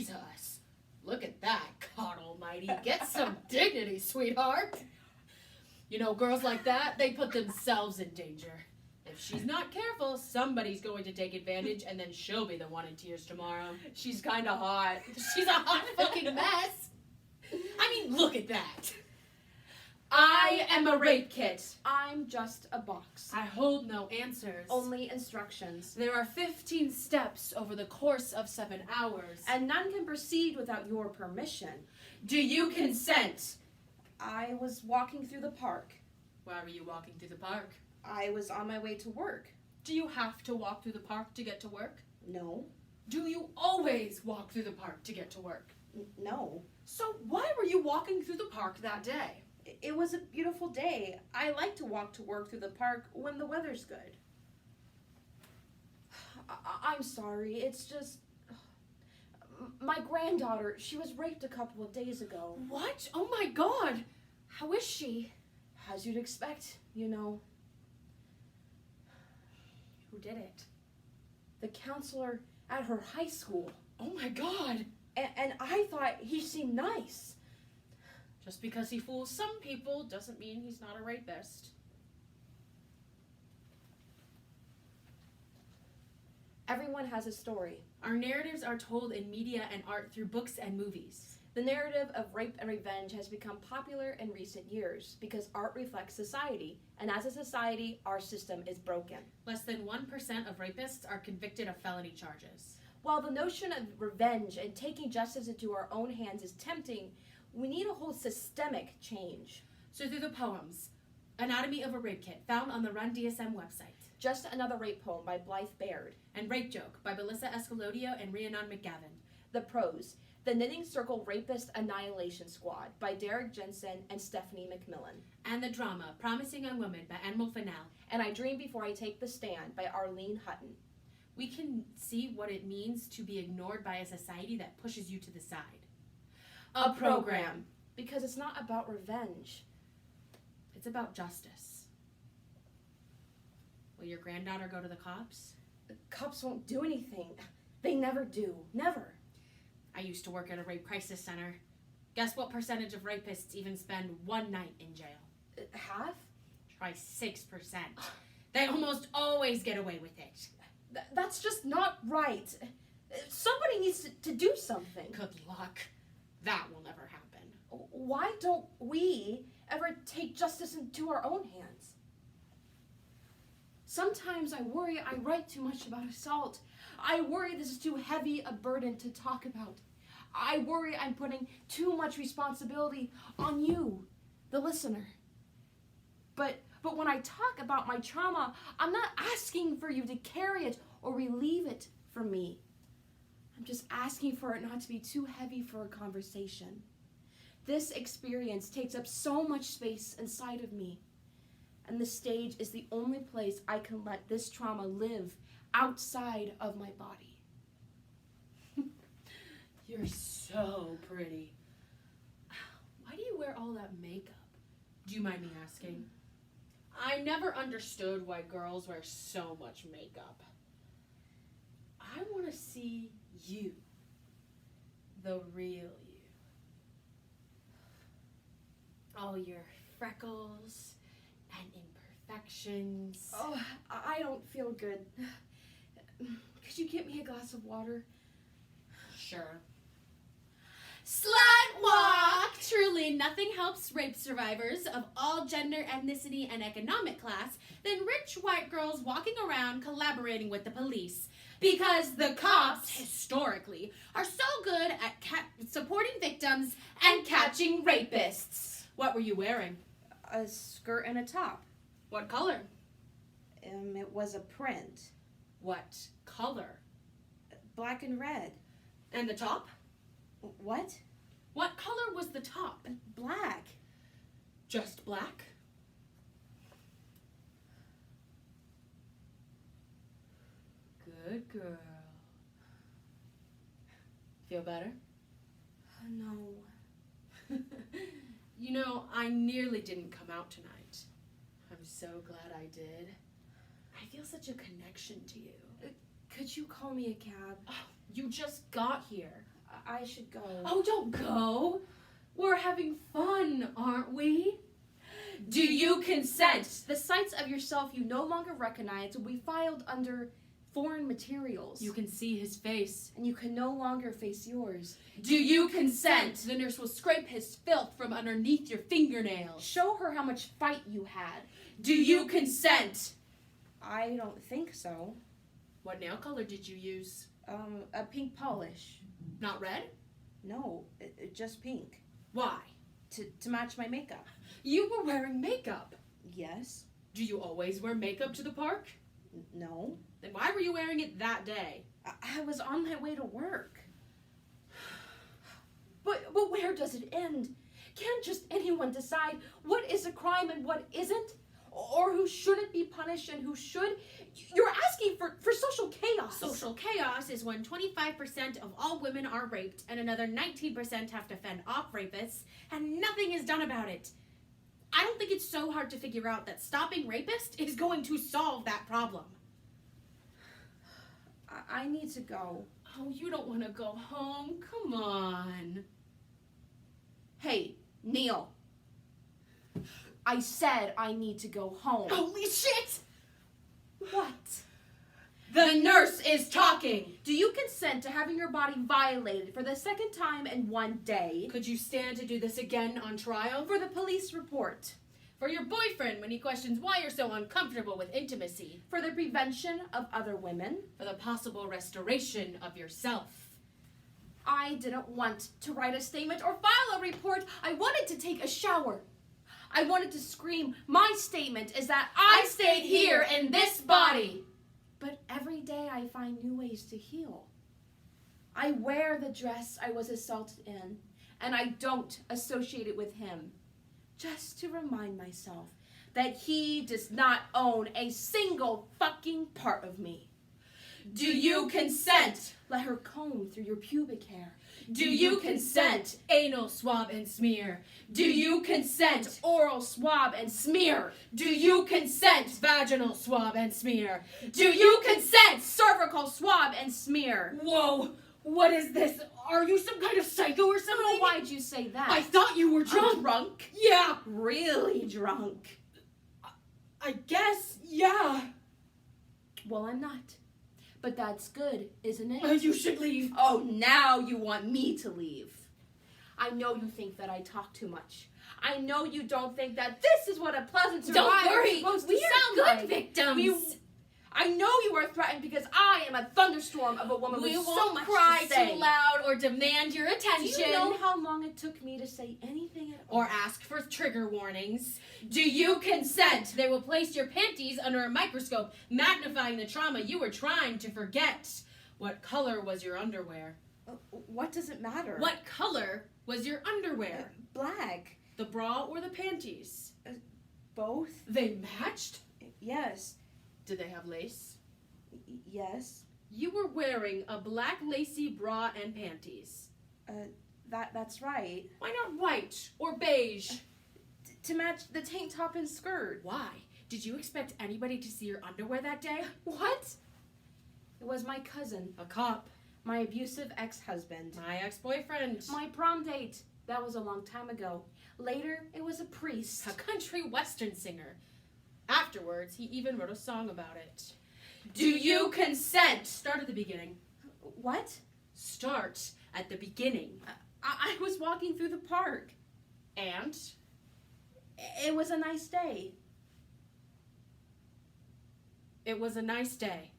Jesus. Look at that, God almighty. Get some dignity, sweetheart. You know, girls like that, they put themselves in danger. If she's not careful, somebody's going to take advantage, and then she'll be the one in tears tomorrow. She's kind of hot. She's a hot fucking mess. I mean, look at that. I am a rape kit. I'm just a box. I hold no answers. Only instructions. There are 15 steps over the course of 7 hours. And none can proceed without your permission. Do you consent? I was walking through the park. Why were you walking through the park? I was on my way to work. Do you have to walk through the park to get to work? No. Do you always walk through the park to get to work? No. So why were you walking through the park that day? It was a beautiful day. I like to walk to work through the park when the weather's good. I'm sorry. It's just... My granddaughter, she was raped a couple of days ago. What? Oh my God. How is she? As you'd expect, you know. Who did it? The counselor at her high school. Oh my God. And I thought he seemed nice. Just because he fools some people doesn't mean he's not a rapist. Everyone has a story. Our narratives are told in media and art through books and movies. The narrative of rape and revenge has become popular in recent years because art reflects society, and as a society, our system is broken. Less than 1% of rapists are convicted of felony charges. While the notion of revenge and taking justice into our own hands is tempting, we need a whole systemic change. So through the poems, Anatomy of a Rape Kit, found on the Run DSM website. Just Another Rape Poem by Blythe Baird. And Rape Joke by Melissa Escalodio and Rhiannon McGavin. The prose, The Knitting Circle Rapist Annihilation Squad by Derek Jensen and Stephanie McMillan. And the drama, Promising Young Woman by Anmol Fanal. And I Dream Before I Take the Stand by Arlene Hutton. We can see what it means to be ignored by a society that pushes you to the side. A program. Because it's not about revenge. It's about justice. Will your granddaughter go to the cops? The cops won't do anything. They never do. Never. I used to work at a rape crisis center. Guess what percentage of rapists even spend one night in jail? Half? Try 6%. They almost always get away with it. That's just not right. Somebody needs to do something. Good luck. That will never happen. Why don't we ever take justice into our own hands? Sometimes I worry I write too much about assault. I worry this is too heavy a burden to talk about. I worry I'm putting too much responsibility on you, the listener. But when I talk about my trauma, I'm not asking for you to carry it or relieve it from me. I'm just asking for it not to be too heavy for a conversation. This experience takes up so much space inside of me, and the stage is the only place I can let this trauma live outside of my body. You're so pretty. Why do you wear all that makeup? Do you mind me asking? I never understood why girls wear so much makeup. I want to see you, the real you. All your freckles and imperfections. Oh, I don't feel good. Could you get me a glass of water? Sure. Slut walk! Truly, nothing helps rape survivors of all gender, ethnicity, and economic class than rich white girls walking around collaborating with the police. Because the cops, historically, are so good at supporting victims and catching rapists. What were you wearing? A skirt and a top. What color? It was a print. What color? Black and red. And the top? What? What color was the top? Black. Just black? Good girl. Feel better? No. You know, I nearly didn't come out tonight. I'm so glad I did. I feel such a connection to you. Could you call me a cab? Oh, you just got here. I should go. Oh, don't go. We're having fun, aren't we? Do you consent? The sights of yourself you no longer recognize will be filed under foreign materials. You can see his face. And you can no longer face yours. Do you consent? The nurse will scrape his filth from underneath your fingernails. Show her how much fight you had. Do you consent? I don't think so. What nail color did you use? A pink polish. Not red? No, just pink. Why? To match my makeup. You were wearing makeup. Yes. Do you always wear makeup to the park? No. Then why were you wearing it that day? I was on my way to work. But where does it end? Can't just anyone decide what is a crime and what isn't? Or who shouldn't be punished and who should? You're asking for social chaos. Social chaos is when 25% of all women are raped and another 19% have to fend off rapists, and nothing is done about it. I don't think it's so hard to figure out that stopping rapists is going to solve that problem. I need to go. Oh, you don't want to go home? Come on. Hey, Neil. I said I need to go home. Holy shit! What? The nurse is talking! Do you consent to having your body violated for the second time in one day? Could you stand to do this again on trial? For the police report. For your boyfriend when he questions why you're so uncomfortable with intimacy. For the prevention of other women. For the possible restoration of yourself. I didn't want to write a statement or file a report. I wanted to take a shower. I wanted to scream, my statement is that I stayed here in this body. But every day I find new ways to heal. I wear the dress I was assaulted in, and I don't associate it with him. Just to remind myself that he does not own a single fucking part of me. Do you consent? Let her comb through your pubic hair. Do you consent? Anal swab and smear. Do you consent? Oral swab and smear. Do you consent? Vaginal swab and smear. Do you consent? Cervical swab and smear. Whoa, what is this? Are you some kind of psycho or something? Oh, why'd you say that? I thought you were drunk. Drunk? Yeah. Really drunk? I guess, yeah. Well, I'm not. But that's good, isn't it? You should leave. Oh, now you want me to leave. I know you think that I talk too much. I know you don't think that this is what a pleasant survivor Don't worry, is supposed we to are sound good like. victims. I know you are threatened because I am a thunderstorm of a woman We with so won't much cry to say. too loud or demand your Do attention. you know how long it took me to say anything at all? Or ask for trigger warnings. Do you consent? They will place your panties under a microscope, magnifying the trauma you were trying to forget. What color was your underwear? What does it matter? What color was your underwear? Black. The bra or the panties? Both? They matched? Yes. Did they have lace? Yes. You were wearing a black lacy bra and panties. That's right. Why not white or beige? To match the tank top and skirt. Why? Did you expect anybody to see your underwear that day? What? It was my cousin. A cop. My abusive ex-husband. My ex-boyfriend. My prom date. That was a long time ago. Later, it was a priest. A country western singer. Afterwards, he even wrote a song about it. Do you consent? Start at the beginning. What? Start at the beginning. I was walking through the park. And? It was a nice day. It was a nice day.